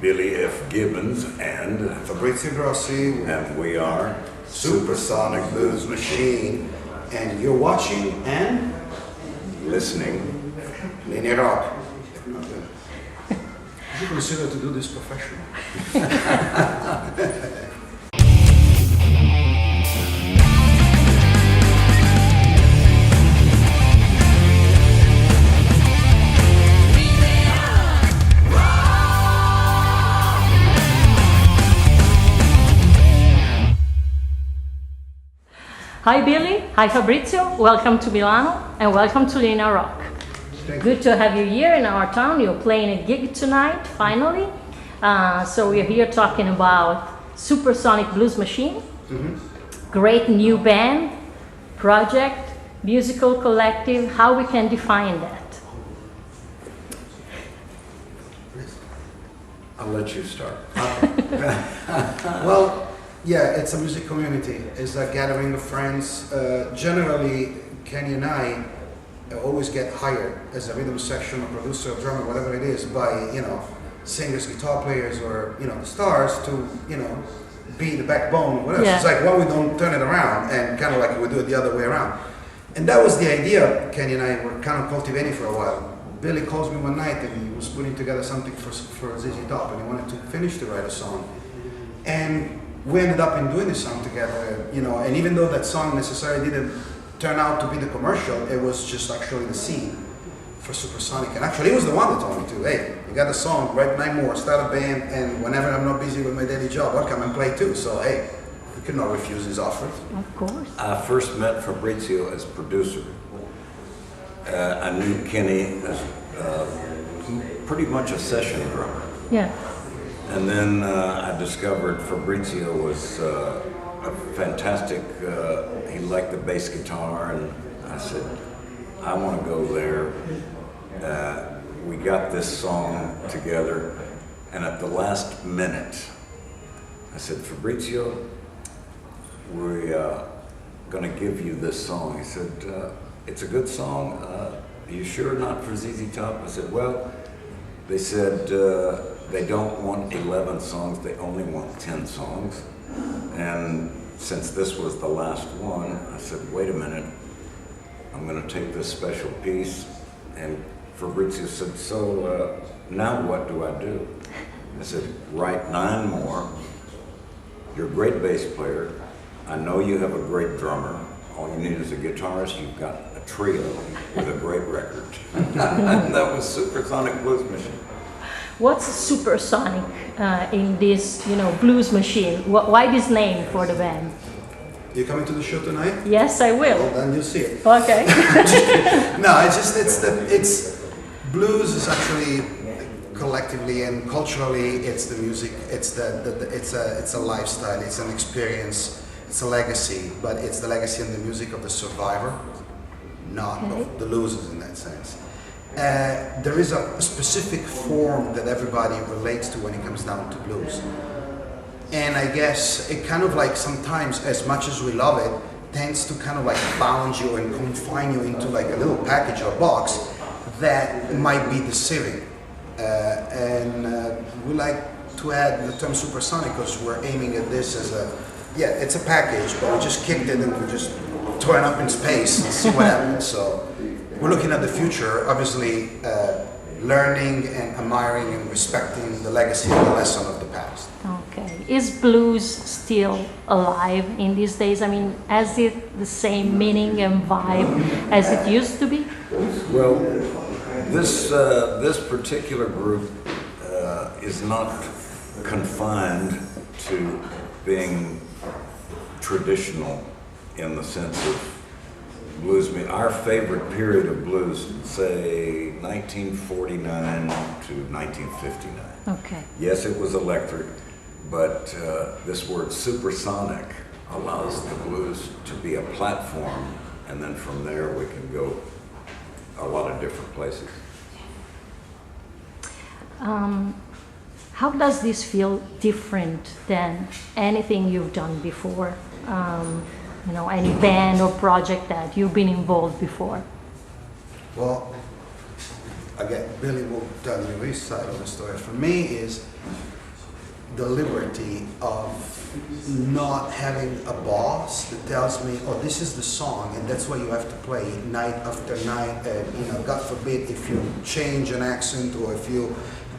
Billy F. Gibbons and Fabrizio Grossi, and we are Supersonic Blues Machine, and you're watching and listening LINEA ROCK. Would you consider to do this professionally? Hi Billy, hi Fabrizio, welcome to Milano and welcome to LINEA ROCK. Good to have you here in our town. You're playing a gig tonight, finally. So we're here talking about Supersonic Blues Machine. Great new band, project, musical collective, how we can define that. I'll let you start. Well, yeah, it's a music community. It's a gathering of friends. Generally, Kenny and I always get hired as a rhythm section or producer or drummer, whatever it is, by, singers, guitar players, or, the stars to, be the backbone, whatever. Yeah. It's like, well, we don't turn it around, and kind of like we do it the other way around. And that was the idea Kenny and I were kind of cultivating for a while. Billy calls me one night and he was putting together something for ZZ Top, and he wanted to finish to write a song. And we ended up in doing this song together, and even though that song necessarily didn't turn out to be the commercial, it was just actually the scene for Supersonic. And actually, he was the one that told me to, hey, you got the song, write 9 more, start a band, and whenever I'm not busy with my daily job, I'll come and play too. So, hey, we could not refuse his offer. Of course. I first met Fabrizio as producer. I knew Kenny as pretty much a session drummer. Yeah. And then I discovered Fabrizio was a fantastic, he liked the bass guitar, and I said, I want to go there. We got this song together, and at the last minute, I said, Fabrizio, we're going to give you this song. He said, it's a good song. Are you sure not for ZZ Top? I said, well, they said, they don't want 11 songs, they only want 10 songs. And since this was the last one, I said, wait a minute, I'm gonna take this special piece. And Fabrizio said, so now what do I do? I said, write 9 more. You're a great bass player. I know you have a great drummer. All you need is a guitarist. You've got a trio with a great record. And that was Supersonic Blues Machine. What's supersonic in this, blues machine? Why this name for the band? You coming to the show tonight? Yes, I will. Well, then you'll see it. Okay. No, it's blues is actually collectively and culturally, it's the music. It's it's a lifestyle. It's an experience. It's a legacy, but it's the legacy and the music of the survivor, not of the losers in that sense. There is a specific form that everybody relates to when it comes down to blues. And I guess it kind of like sometimes, as much as we love it, tends to kind of like bound you and confine you into like a little package or box that might be deceiving. We like to add the term supersonic because we're aiming at this as it's a package, but we just kicked it and we just throw it up in space and see what happens. So we're looking at the future, obviously learning and admiring and respecting the legacy and the lesson of the past. Okay. Is blues still alive in these days? I mean, has it the same meaning and vibe as it used to be? Well, this particular group is not confined to being traditional in the sense of blues. Our favorite period of blues, say 1949 to 1959. Okay. Yes, it was electric, but this word supersonic allows the blues to be a platform, and then from there we can go a lot of different places. How does this feel different than anything you've done before? Any band or project that you've been involved before? Well, again, Billy will tell you his side of the story. For me, is the liberty of not having a boss that tells me, oh, this is the song and that's what you have to play night after night. You know, God forbid if you change an accent or if you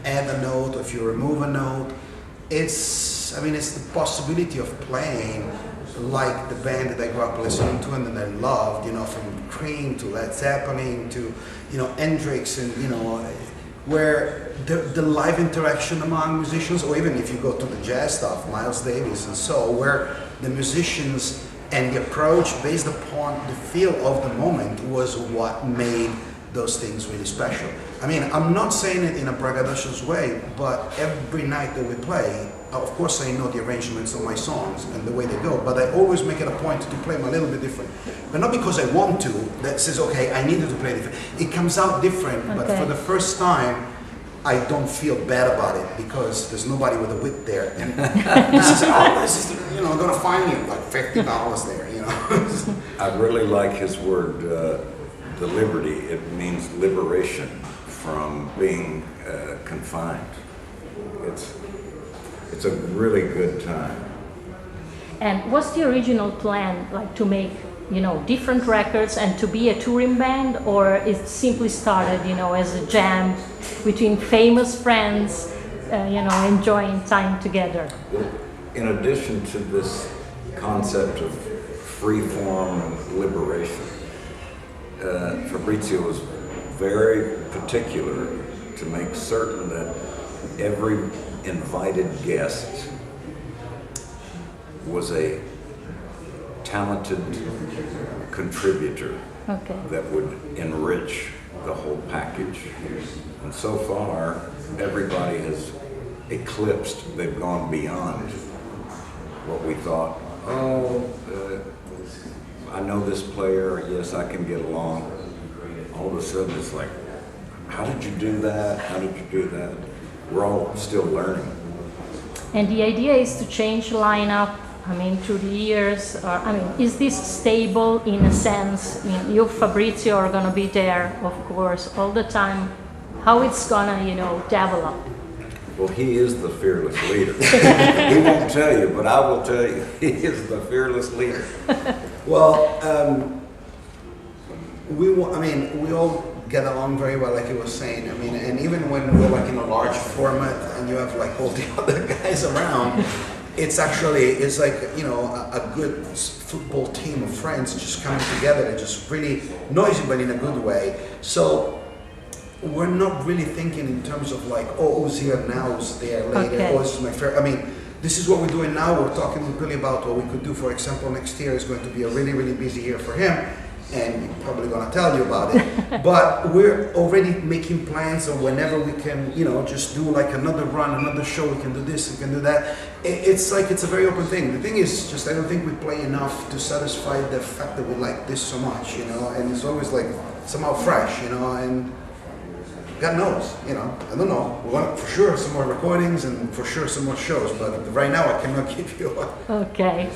add a note or if you remove a note. It's, I mean, it's the possibility of playing like the band that I grew up listening to and that I loved, you know, from Cream to Led Zeppelin to, you know, Hendrix, and, you know, where the live interaction among musicians, or even if you go to the jazz stuff, Miles Davis and so, where the musicians and the approach based upon the feel of the moment was what made those things really special. I mean, I'm not saying it in a braggadocious way, but every night that we play, of course I know the arrangements of my songs and the way they go, but I always make it a point to play them a little bit different. But not because I want to, that says, okay, I needed to play different. It comes out different, but for the first time, I don't feel bad about it because there's nobody with a whip there. And this is, you know, I'm gonna fine you like $50 there, you know. I really like his word, the liberty. It means liberation from being confined. It's a really good time. And what's the original plan, like to make, you know, different records and to be a touring band, or it simply started, you know, as a jam between famous friends, you know, enjoying time together? Well, in addition to this concept of free form and liberation, Fabrizio was very particular to make certain that every invited guest was a talented contributor that would enrich the whole package. And so far, everybody has eclipsed, they've gone beyond what we thought, I know this player, yes, I can get along. All of a sudden it's like, how did you do that? How did you do that? We're all still learning. And the idea is to change lineup, I mean, through the years, or, I mean, is this stable in a sense? I mean, you, Fabrizio, are gonna be there, of course, all the time. How it's gonna, you know, develop? Well, he is the fearless leader. He won't tell you, but I will tell you, he is the fearless leader. Well, we all get along very well, like he was saying. I mean, and even when we're like in a large format and you have like all the other guys around, it's like, you know, a good football team of friends just coming together and just really noisy, but in a good way. So we're not really thinking in terms of like, oh, who's here now, who's there later, oh, this is my fair. I mean, this is what we're doing now. We're talking with Billy about what we could do. For example, next year is going to be a really, really busy year for him, and he's probably going to tell you about it. But we're already making plans of whenever we can, you know, just do like another run, another show. We can do this, we can do that. It's like, it's a very open thing. The thing is, just I don't think we play enough to satisfy the fact that we like this so much, you know. And it's always like somehow fresh, you know. And God knows, you know, I don't know. We want for sure some more recordings and for sure some more shows, but right now I cannot give you one. Okay.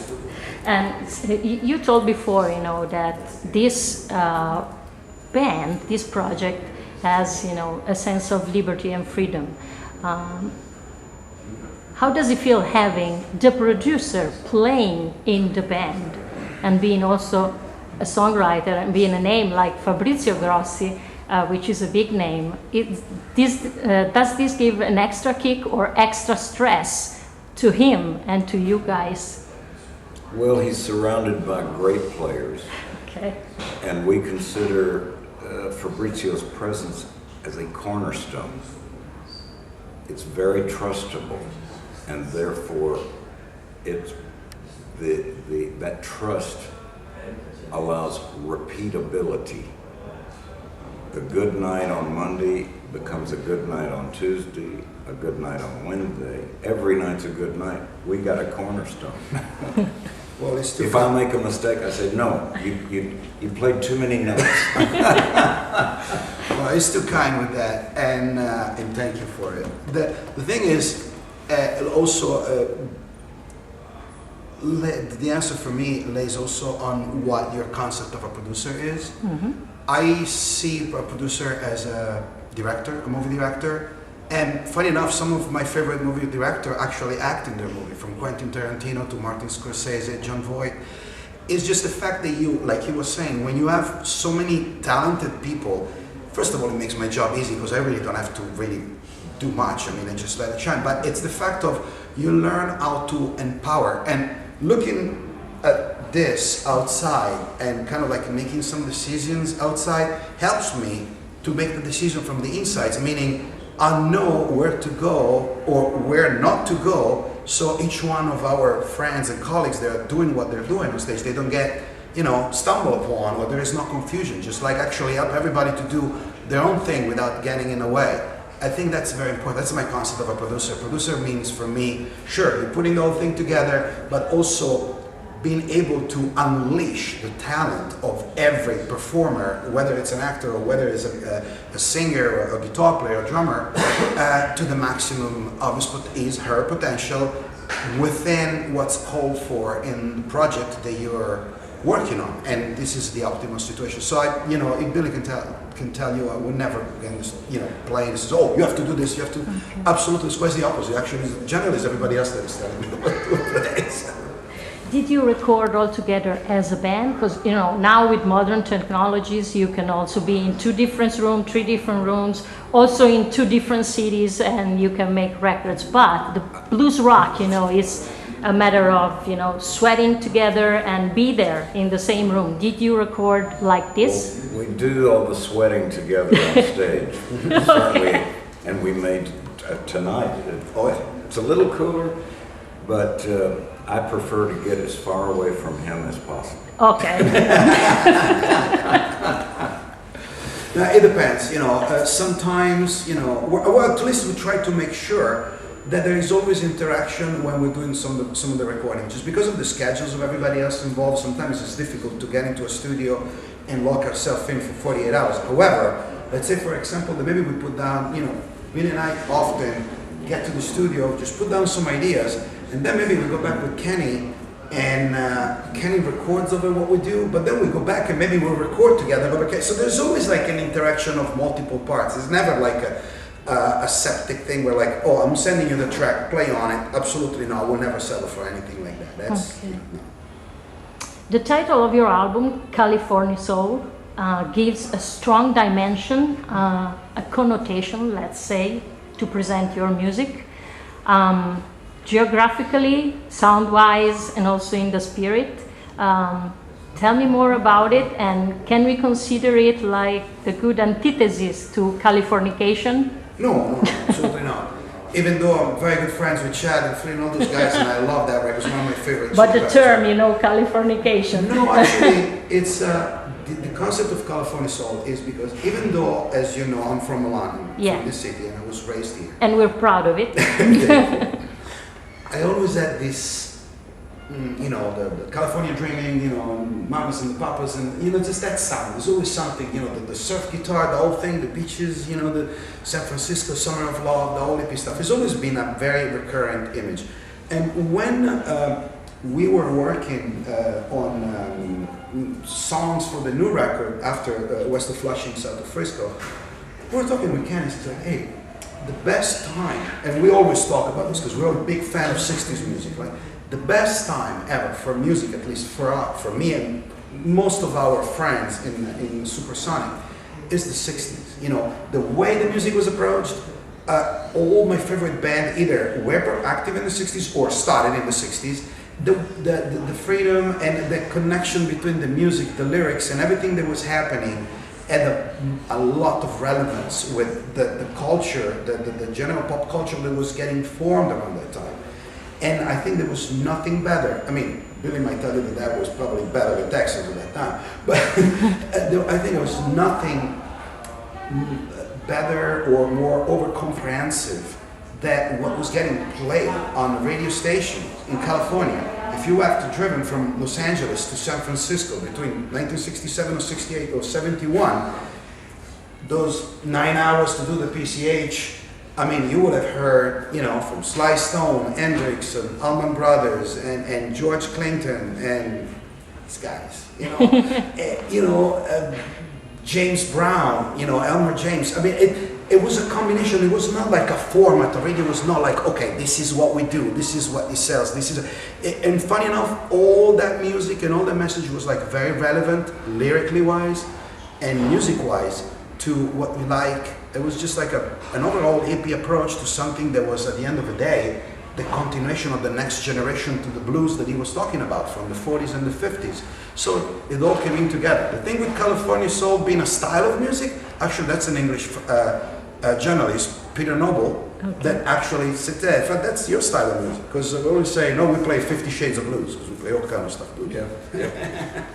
And you told before, you know, that this band, this project has, you know, a sense of liberty and freedom. How does it feel having the producer playing in the band and being also a songwriter and being a name like Fabrizio Grossi, which is a big name? Does this give an extra kick or extra stress to him and to you guys? Well, he's surrounded by great players. Okay. And we consider Fabrizio's presence as a cornerstone. It's very trustable, and therefore it's that trust allows repeatability. The good night on Monday becomes a good night on Tuesday, a good night on Wednesday. Every night's a good night. We got a cornerstone. Well, it's still if I make a mistake, I say, no, you played too many notes. Well, he's still kind with that, and thank you for it. The thing is, also, the answer for me lays also on what your concept of a producer is. Mm-hmm. I see a producer as director, a movie director. And funny enough, some of my favorite movie directors actually act in their movie, from Quentin Tarantino to Martin Scorsese, John Voight. It's just the fact that you, like he was saying, when you have so many talented people, first of all, it makes my job easy because I really don't have to really do much. I mean, I just let it shine. But it's the fact of you learn how to empower. And looking at this outside and kind of like making some decisions outside helps me to make the decision from the inside, meaning I know where to go or where not to go, so each one of our friends and colleagues that are doing what they're doing on stage, they don't get, you know, stumbled upon, or there is no confusion. Just like actually help everybody to do their own thing without getting in the way. I think that's very important. That's my concept of a producer. Producer means for me, sure, you're putting the whole thing together, but also being able to unleash the talent of every performer, whether it's an actor or whether it's a singer or a guitar player or drummer, to the maximum of her potential within what's called for in the project that you're working on. And this is the optimal situation. So if Billy can tell you, I would never, play this. Oh, you have to do this. You have to. Okay. Absolutely, it's quite the opposite. Actually, generally, it's everybody else that is telling me what to play. Did you record all together as a band? Because now with modern technologies, you can also be in 2 different rooms, 3 different rooms, also in 2 different cities, and you can make records. But the blues rock, is a matter of sweating together and be there in the same room. Did you record like this? Well, we do all the sweating together on stage. Okay. And we made tonight. It's a little cooler, but I prefer to get as far away from him as possible. Okay. Now, it depends, sometimes, well, at least we try to make sure that there is always interaction when we're doing some of the recording. Just because of the schedules of everybody else involved, sometimes it's difficult to get into a studio and lock ourselves in for 48 hours. However, let's say, for example, that maybe we put down, Billy and I often get to the studio, just put down some ideas, and then maybe we go back with Kenny, and Kenny records over what we do, but then we go back and maybe we'll record together. Okay, so there's always like an interaction of multiple parts. It's never like a septic thing where like, oh, I'm sending you the track, play on it. Absolutely no, we'll never settle for anything like that. That's okay. No. The title of your album, Californisoul, gives a strong dimension, a connotation, let's say, to present your music. Geographically, sound-wise, and also in the spirit. Tell me more about it, and can we consider it like the good antithesis to Californication? No, absolutely not. Even though I'm very good friends with Chad and Flynn and all those guys, and I love that record, it's one of my favorites. But the term, Californication. No, actually, it's the concept of Californisoul is because even though, as you know, I'm from Milan, from the city, and I was raised here. And we're proud of it. I always had this, the California dreaming, mamas and the papas, and just that sound. There's always something, the surf guitar, the whole thing, the beaches, the San Francisco Summer of Love, the whole hippie stuff. It's always been a very recurrent image. And when we were working on songs for the new record after West of Flushing, south of Frisco, we were talking with Kenny. He's like, hey, the best time, and we always talk about this because we're a big fan of 60s music, right? The best time ever for music, at least for me and most of our friends in Supersonic, is the 60s. The way the music was approached, all my favorite band either were active in the 60s or started in the 60s. The freedom and the connection between the music, the lyrics, and everything that was happening had a lot of relevance with the culture, the general pop culture that was getting formed around that time. And I think there was nothing better. I mean, Billy might tell you that was probably better than Texas at that time. But I think there was nothing better or more over-comprehensive than what was getting played on the radio station in California. If you have driven from Los Angeles to San Francisco between 1967 or 68 or 71, those 9 hours to do the PCH, I mean, you would have heard, from Sly Stone, Hendrix, and Allman Brothers, and George Clinton, and these guys, James Brown, Elmer James. I mean, it was a combination. It was not like a format. The radio was not like, okay, this is what we do, this is what it sells, this is. And funny enough, all that music and all the message was like very relevant, lyrically wise, and music wise to what we like. It was just like an overall hippie approach to something that was, at the end of the day, the continuation of the next generation to the blues that he was talking about from the 40s and the 50s. So it all came in together. The thing with Californisoul being a style of music, actually that's an English journalist, Peter Noble, that actually said, in fact, that's your style of music. Because we always say, no, we play 50 Shades of Blues, because we play all kind of stuff. Blues. Yeah.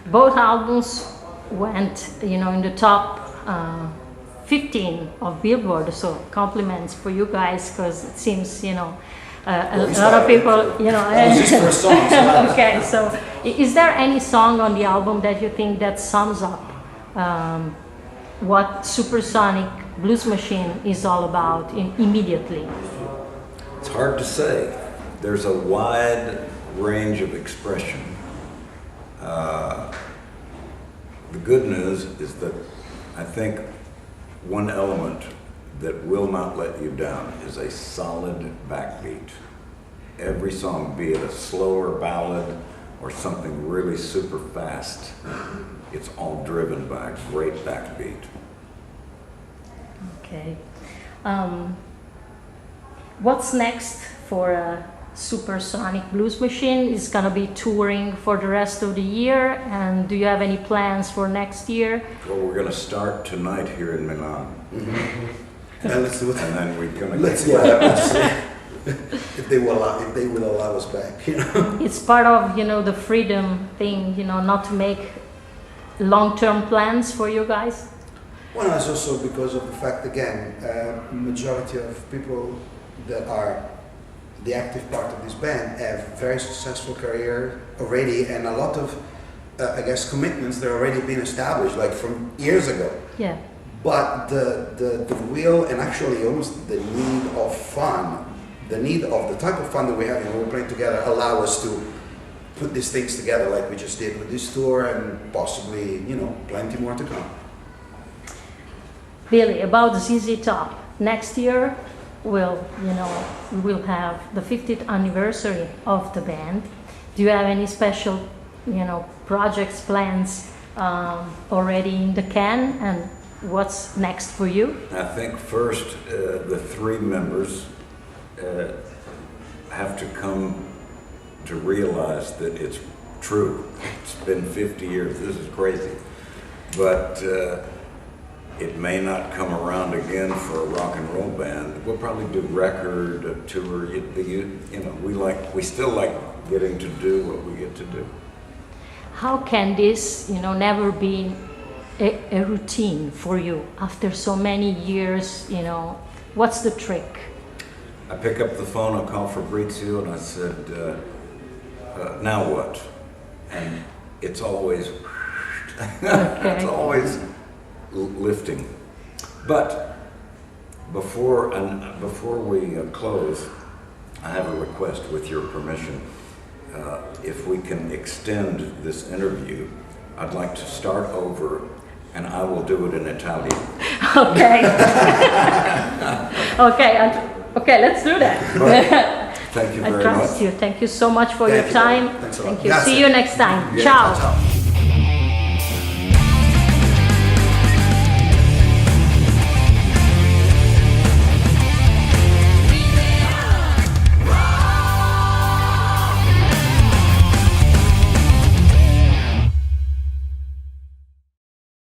Both albums went, you know, in the top 15 of Billboard, so compliments for you guys, because it seems, you know, a lot of people, you know. Okay, so is there any song on the album that you think that sums up what Supersonic Blues Machine is all about immediately? It's hard to say. There's a wide range of expression. The good news is that I think one element that will not let you down is a solid backbeat. Every song, be it a slower ballad or something really super fast, it's all driven by a great backbeat. Okay. What's next for Supersonic Blues Machine? Is gonna be touring for the rest of the year, and do you have any plans for next year? Well, we're gonna start tonight here in Milan. And let's do it. And then we're gonna Let's get if they will allow us back, you know. It's part of, you know, the freedom thing, you know, not to make long-term plans for you guys. Well, it's also because of the fact, again, majority of people that are the active part of this band have very successful career already, and a lot of, I guess, commitments that are already been established, like from years ago. Yeah. But the will, and actually almost the need of fun, the need of the type of fun that we have when we're playing together, allow us to put these things together like we just did with this tour, and possibly, you know, plenty more to come. Billy, about ZZ Top, next year we'll have the 50th anniversary of the band. Do you have any special, you know, projects, plans already in the can, and what's next for you? I think first the three members have to come to realize that it's true. It's been 50 years, this is crazy. But it may not come around again for a rock and roll band. We'll probably do record, a tour, you know, we still like getting to do what we get to do. How can this, you know, never be a routine for you after so many years, you know? What's the trick? I pick up the phone, I call Fabrizio, and I said, now what? And it's always, it's always lifting. But before we close, I have a request with your permission. If we can extend this interview, I'd like to start over, and I will do it in Italian. Okay. Okay, let's do that. Thank you I very much. trust you. Thank you so much for your time. Thanks a lot. Thank you. See you next time. Yeah, Ciao. ciao.